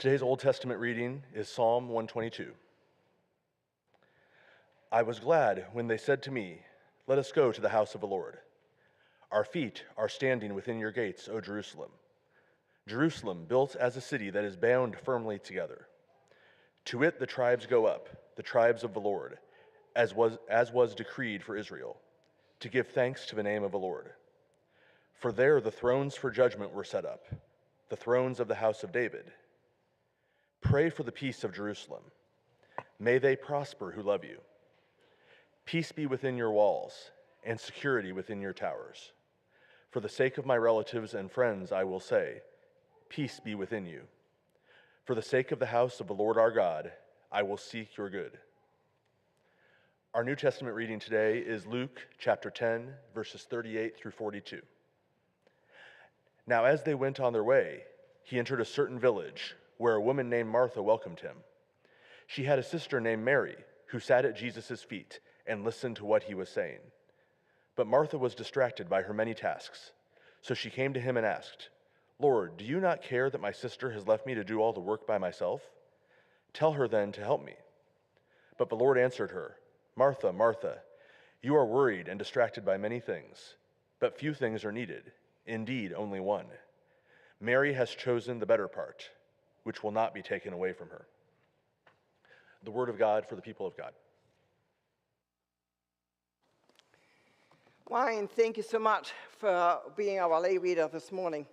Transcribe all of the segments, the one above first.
Today's Old Testament reading is Psalm 122. I was glad when they said to me, "Let us go to the house of the Lord." Our feet are standing within your gates, O Jerusalem. Jerusalem, built as a city that is bound firmly together. To it the tribes go up, the tribes of the Lord, as was decreed for Israel, to give thanks to the name of the Lord. For there the thrones for judgment were set up, the thrones of the house of David. Pray for the peace of Jerusalem. May they prosper who love you. Peace be within your walls, and security within your towers. For the sake of my relatives and friends, I will say, peace be within you. For the sake of the house of the Lord our God, I will seek your good. Our New Testament reading today is Luke chapter 10, verses 38 through 42. Now as they went on their way, he entered a certain village where a woman named Martha welcomed him. She had a sister named Mary, who sat at Jesus' feet and listened to what he was saying. But Martha was distracted by her many tasks. So she came to him and asked, "Lord, do you not care that my sister has left me to do all the work by myself? Tell her then to help me." But the Lord answered her, "Martha, Martha, you are worried and distracted by many things, but few things are needed, indeed only one. Mary has chosen the better part, which will not be taken away from her." The word of God for the people of God. Ryan, thank you so much for being our lay reader this morning.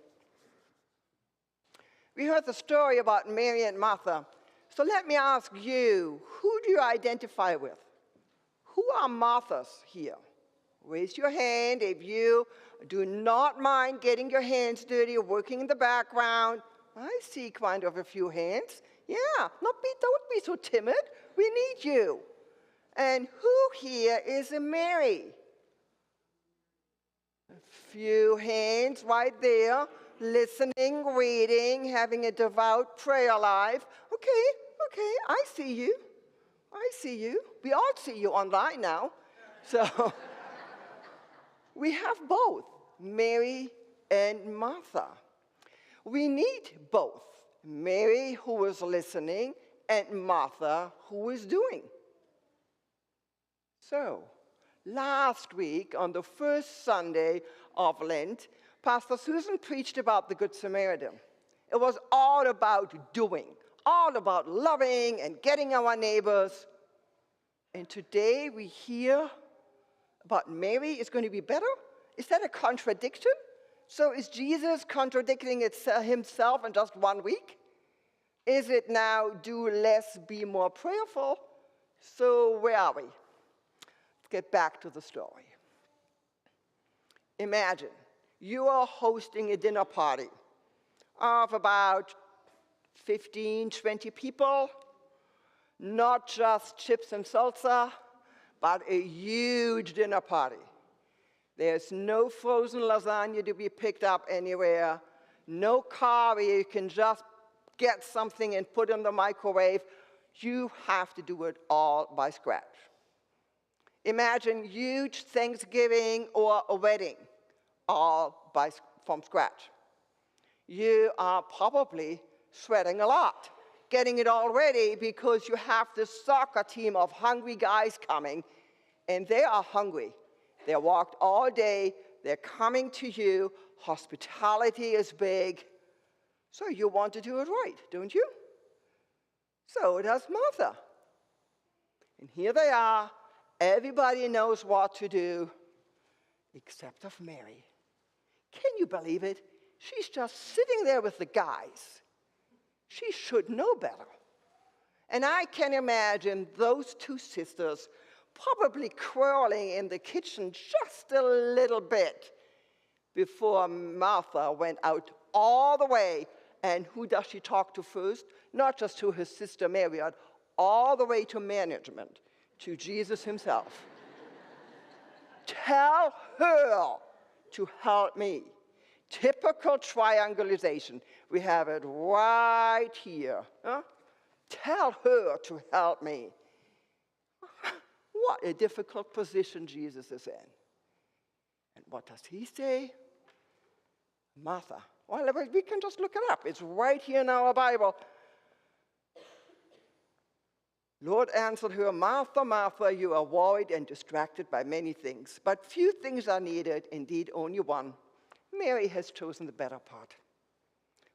We heard the story about Mary and Martha. So let me ask you, who do you identify with? Who are Marthas here? Raise your hand if you do not mind getting your hands dirty or working in the background. I see quite a few hands. Yeah, don't be so timid. We need you. And who here is a Mary? A few hands right there, listening, reading, having a devout prayer life. Okay, I see you. We all see you online now. So we have both, Mary and Martha. We need both, Mary who is listening and Martha who is doing. So, last week on the first Sunday of Lent, Pastor Susan preached about the Good Samaritan. It was all about doing, all about loving and getting our neighbors. And today we hear about Mary is going to be better? Is that a contradiction? So is Jesus contradicting himself in just 1 week? Is it now do less, be more prayerful? So where are we? Let's get back to the story. Imagine you are hosting a dinner party of about 15, 20 people, not just chips and salsa, but a huge dinner party. There's no frozen lasagna to be picked up anywhere, no car where you can just get something and put in the microwave. You have to do it all by scratch. Imagine huge Thanksgiving or a wedding, all from scratch. You are probably sweating a lot, getting it all ready because you have this soccer team of hungry guys coming, and they are hungry. They walked all day, they're coming to you, hospitality is big, so you want to do it right, don't you? So does Martha. And here they are, everybody knows what to do, except of Mary. Can you believe it? She's just sitting there with the guys. She should know better. And I can imagine those two sisters probably quarreling in the kitchen just a little bit before Martha went out all the way. And who does she talk to first? Not just to her sister Mary, all the way to management, to Jesus himself. Tell her to help me. Typical triangulation. We have it right here. Huh? Tell her to help me. What a difficult position Jesus is in. And what does he say? Martha. Well, we can just look it up. It's right here in our Bible. Lord answered her, Martha, Martha, you are worried and distracted by many things, but few things are needed, indeed only one. Mary has chosen the better part,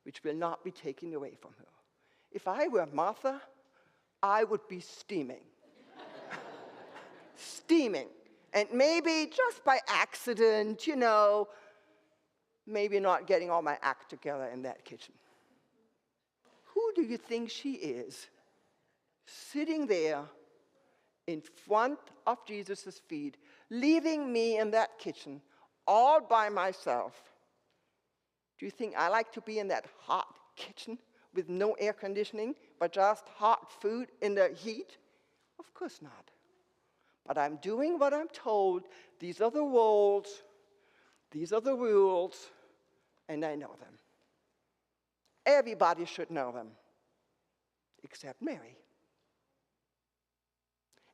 which will not be taken away from her. If I were Martha, I would be steaming. Steaming. And maybe just by accident, maybe not getting all my act together in that kitchen. Who do you think she is, sitting there in front of Jesus' feet, leaving me in that kitchen all by myself? Do you think I like to be in that hot kitchen with no air conditioning, but just hot food in the heat? Of course not. But I'm doing what I'm told. These are the roles, these are the rules, and I know them. Everybody should know them, except Mary.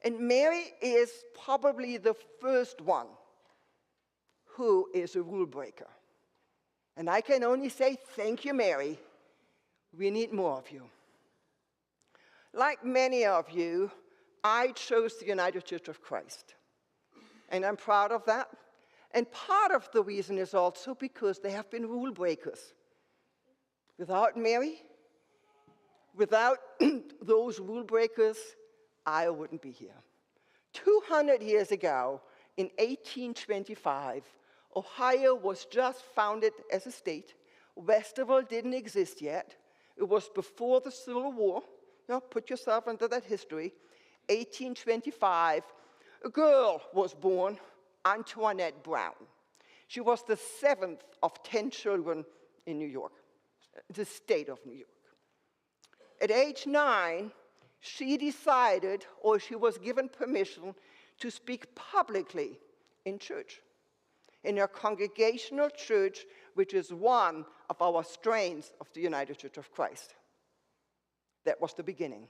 And Mary is probably the first one who is a rule breaker. And I can only say, thank you, Mary. We need more of you. Like many of you, I chose the United Church of Christ. And I'm proud of that. And part of the reason is also because they have been rule breakers. Without Mary, without those rule breakers, I wouldn't be here. 200 years ago, in 1825, Ohio was just founded as a state. Westerville didn't exist yet. It was before the Civil War. Put yourself into that history. 1825, a girl was born, Antoinette Brown. She was the 7th of 10 children in New York, the state of New York. At age 9, she decided, or she was given permission, to speak publicly in church, in a congregational church, which is one of our strains of the United Church of Christ. That was the beginning.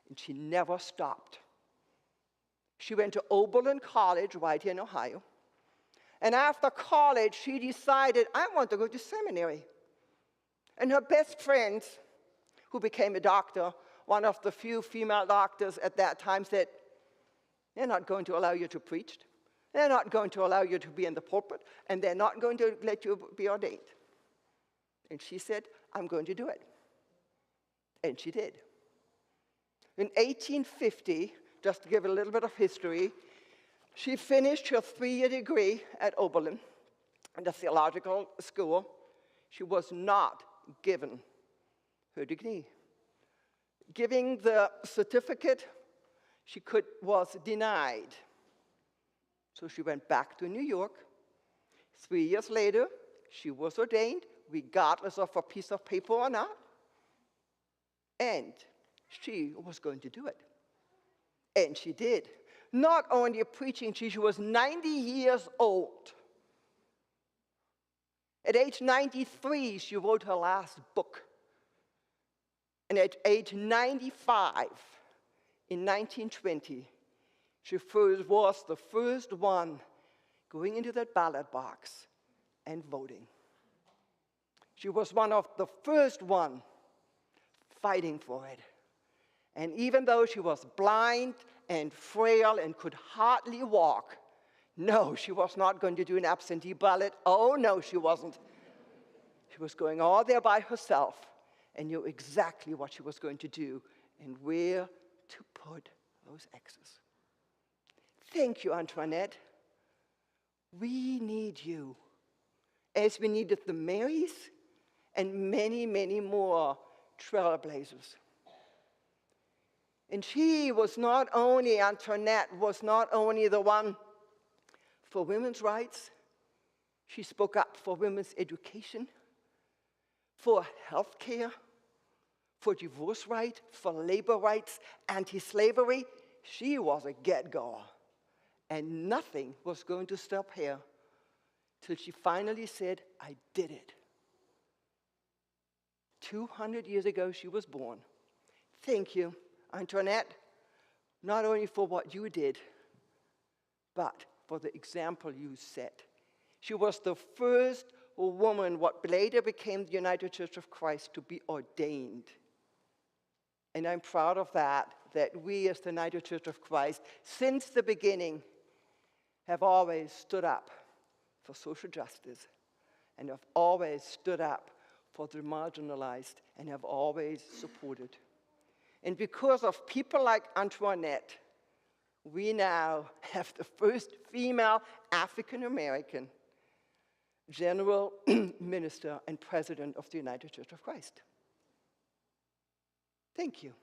And she never stopped. She went to Oberlin College right here in Ohio. And after college, she decided, I want to go to seminary. And her best friend, who became a doctor, one of the few female doctors at that time, said, they're not going to allow you to preach. They're not going to allow you to be in the pulpit. And they're not going to let you be ordained. And she said, I'm going to do it. And she did. In 1850, just to give a little bit of history, she finished her 3-year degree at Oberlin, the theological school. She was not given her degree. Giving the certificate, was denied. So she went back to New York. 3 years later, she was ordained, regardless of a piece of paper or not. And she was going to do it. And she did. Not only preaching, she was 90 years old. At age 93, she wrote her last book. And at age 95, in 1920, she was the first one going into that ballot box and voting. She was one of the first one fighting for it. And even though she was blind and frail and could hardly walk, no, she was not going to do an absentee ballot. Oh, no, she wasn't. She was going all there by herself and knew exactly what she was going to do and where to put those X's. Thank you, Antoinette. We need you, as we needed the Marys and many, many more trailblazers. And Antoinette was not only the one for women's rights, she spoke up for women's education, for health care, for divorce rights, for labor rights, anti-slavery. She was a get-goer. And nothing was going to stop her till she finally said, I did it. 200 years ago, she was born. Thank you, Antoinette, not only for what you did, but for the example you set. She was the first woman, what later became the United Church of Christ, to be ordained. And I'm proud of that. that we as the United Church of Christ, since the beginning, have always stood up for social justice and have always stood up for the marginalized and have always supported. And because of people like Antoinette, we now have the first female African-American General Minister and President of the United Church of Christ. Thank you.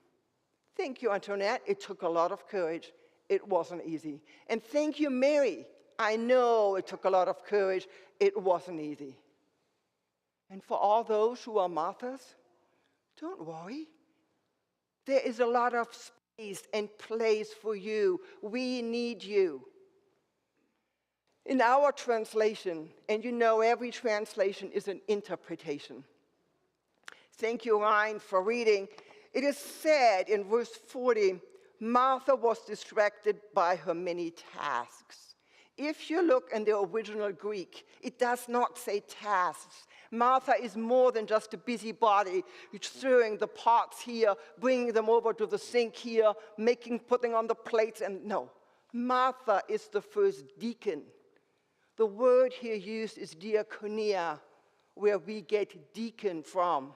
Thank you, Antoinette. It took a lot of courage. It wasn't easy. And thank you, Mary. I know it took a lot of courage. It wasn't easy. And for all those who are Marthas, don't worry. There is a lot of space and place for you. We need you. In our translation, and you know every translation is an interpretation. Thank you, Ryan, for reading. It is said in verse 40, Martha was distracted by her many tasks. If you look in the original Greek, it does not say tasks. Martha is more than just a busybody, stirring the pots here, bringing them over to the sink here, putting on the plates, and no. Martha is the first deacon. The word here used is diakonia, where we get deacon from.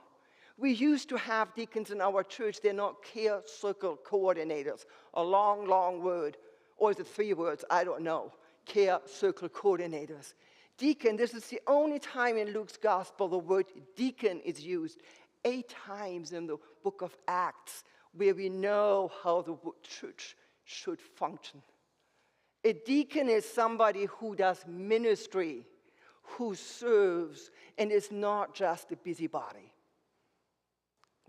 We used to have deacons in our church. They're not care circle coordinators. A long, long word. Or is it 3 words? I don't know. Care circle coordinators. Deacon, this is the only time in Luke's gospel the word deacon is used. 8 times in the book of Acts, where we know how the church should function. A deacon is somebody who does ministry, who serves, and is not just a busybody.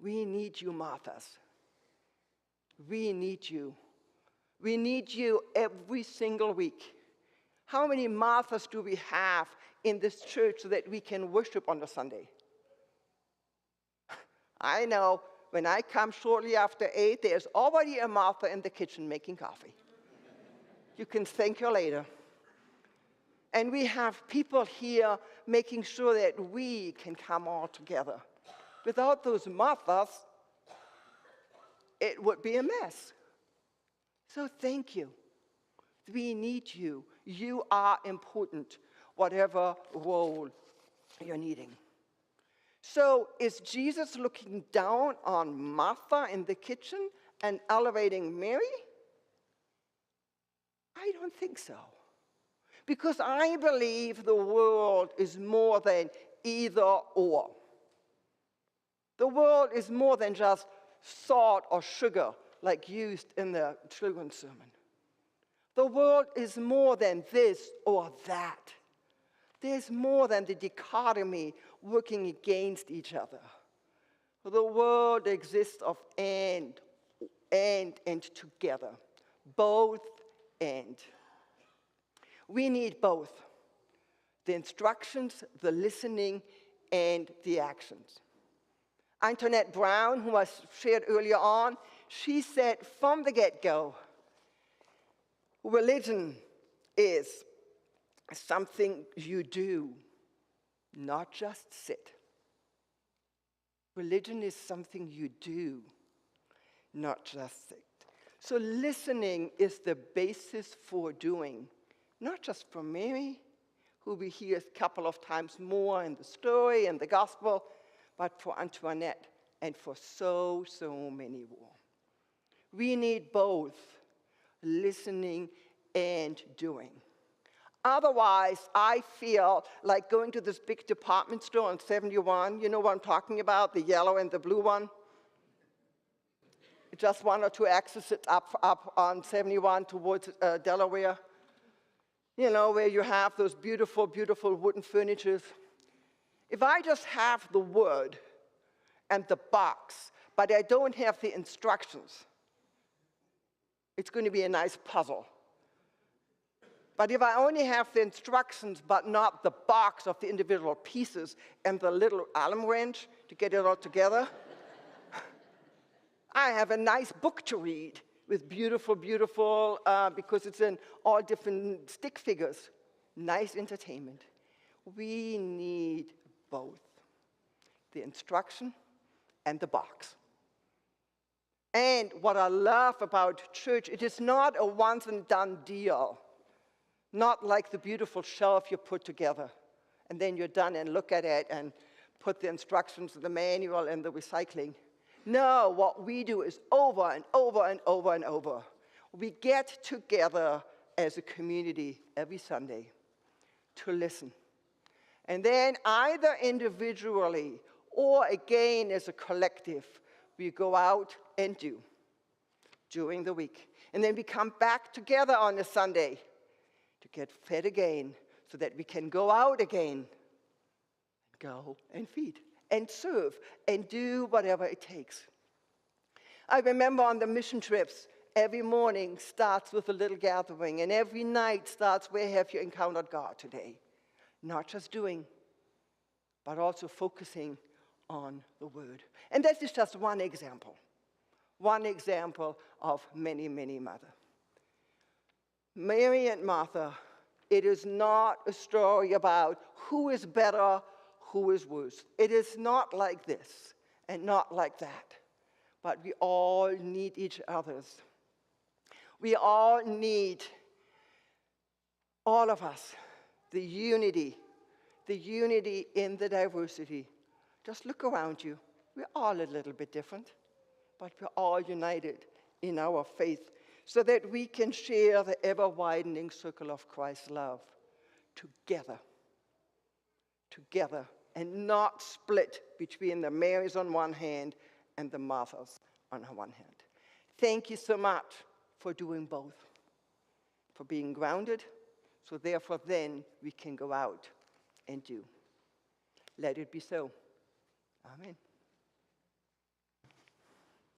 We need you, Marthas. We need you. We need you every single week. How many Marthas do we have in this church so that we can worship on a Sunday? I know when I come shortly after 8, there's already a Martha in the kitchen making coffee. You can thank her later. And we have people here making sure that we can come all together. Without those Marthas, it would be a mess. So thank you. We need you. You are important, whatever role you're needing. So is Jesus looking down on Martha in the kitchen and elevating Mary? I don't think so. Because I believe the world is more than either or. The world is more than just salt or sugar like used in the children's sermon. The world is more than this or that. There's more than the dichotomy working against each other. The world exists of and together. Both and. We need both. The instructions, the listening, and the actions. Antoinette Brown, who I shared earlier on, she said from the get-go, religion is something you do, not just sit. Religion is something you do, not just sit. So listening is the basis for doing, not just for Mary, who we hear a couple of times more in the story and the gospel, but for Antoinette and for so many more. We need both listening and doing. Otherwise, I feel like going to this big department store on 71, you know what I'm talking about, the yellow and the blue one? Just 1 or 2 exits up on 71 towards Delaware. You know, where you have those beautiful, beautiful wooden furnitures. If I just have the word and the box, but I don't have the instructions, it's going to be a nice puzzle. But if I only have the instructions but not the box of the individual pieces and the little Allen wrench to get it all together, I have a nice book to read with beautiful, beautiful, because it's in all different stick figures. Nice entertainment. We need both, the instruction and the box. And what I love about church, it is not a once and done deal. Not like the beautiful shelf you put together, and then you're done and look at it and put the instructions, the manual, and the recycling. No, what we do is over and over and over and over. We get together as a community every Sunday to listen. And then either individually or again as a collective, we go out and do during the week. And then we come back together on a Sunday to get fed again so that we can go out again, go and feed and serve and do whatever it takes. I remember on the mission trips, every morning starts with a little gathering, and every night starts, where have you encountered God today? Not just doing, but also focusing on the Word. And that is just one example of many, many mothers. Mary and Martha, it is not a story about who is better, who is worse. It is not like this and not like that. But we all need each other's. We all need, all of us, the unity in the diversity. Just look around you. We're all a little bit different, but we're all united in our faith so that we can share the ever-widening circle of Christ's love together, and not split between the Marys on one hand and the Marthas on one hand. Thank you so much for doing both, for being grounded, so therefore then we can go out and do. Let it be so. Amen.